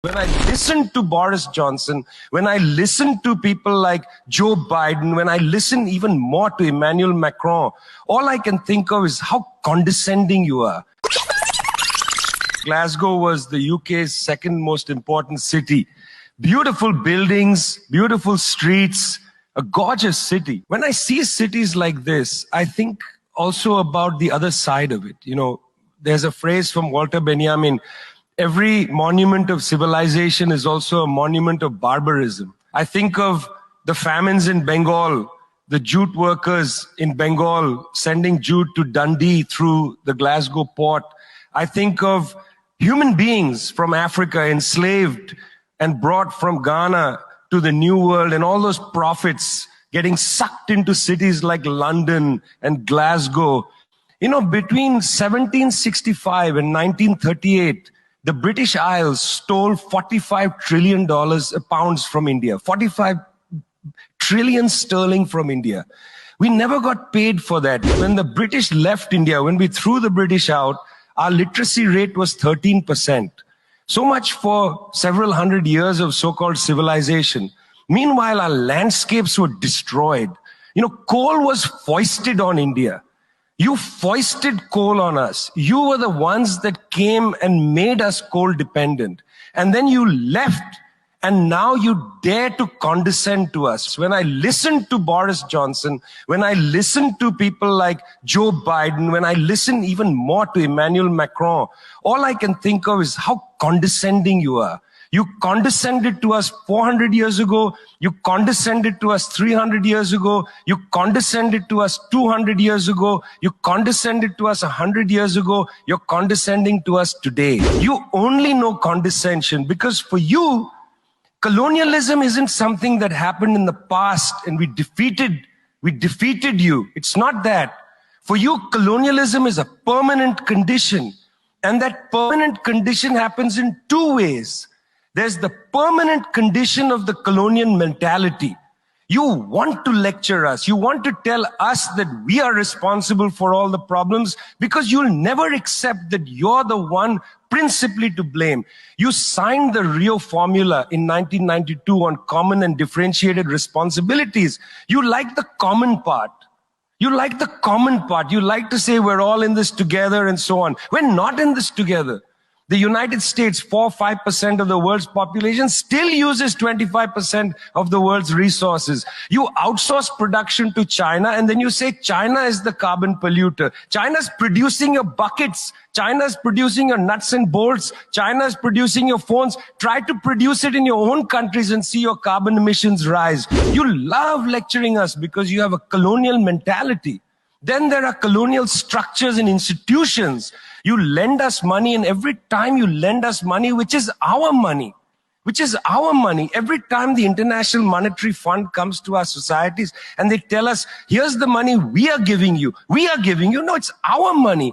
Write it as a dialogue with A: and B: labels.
A: When I listen to Boris Johnson, when I listen to people like Joe Biden, when I listen even more to Emmanuel Macron, all I can think of is how condescending you are. Glasgow was the UK's second most important city. Beautiful buildings, beautiful streets, a gorgeous city. When I see cities like this, I think also about the other side of it. You know, there's a phrase from Walter Benjamin, every monument of civilization is also a monument of barbarism. I think of the famines in Bengal, the jute workers in Bengal sending jute to Dundee through the Glasgow port. I think of human beings from Africa enslaved and brought from Ghana to the New World, and all those prophets getting sucked into cities like London and Glasgow. You know, between 1765 and 1938, the British Isles stole $45 trillion pounds from India, 45 trillion sterling from India. We never got paid for that. When the British left India, when we threw the British out, our literacy rate was 13%. So much for several hundred years of so-called civilization. Meanwhile, our landscapes were destroyed. You know, coal was foisted on India. You foisted coal on us. You were the ones that came and made us coal dependent. And then you left, and now you dare to condescend to us. When I listen to Boris Johnson, when I listen to people like Joe Biden, when I listen even more to Emmanuel Macron, all I can think of is how condescending you are. You condescended to us 400 years ago. You condescended to us 300 years ago. You condescended to us 200 years ago. You condescended to us 100 years ago. You're condescending to us today. You only know condescension because for you, colonialism isn't something that happened in the past and we defeated you. It's not that. For you, colonialism is a permanent condition. And that permanent condition happens in two ways. There's the permanent condition of the colonial mentality. You want to lecture us. You want to tell us that we are responsible for all the problems because you'll never accept that you're the one principally to blame. You signed the Rio Formula in 1992 on common and differentiated responsibilities. You like the common part. You like the common part. You like to say we're all in this together and so on. We're not in this together. The United States, 4-5% of the world's population, still uses 25% of the world's resources. You outsource production to China, and then you say China is the carbon polluter. China's producing your buckets. China's producing your nuts and bolts. China's producing your phones. Try to produce it in your own countries and see your carbon emissions rise. You love lecturing us because you have a colonial mentality. Then there are colonial structures and institutions. You lend us money, and every time you lend us money, which is our money, every time the International Monetary Fund comes to our societies and they tell us, here's the money we are giving you. No, it's our money.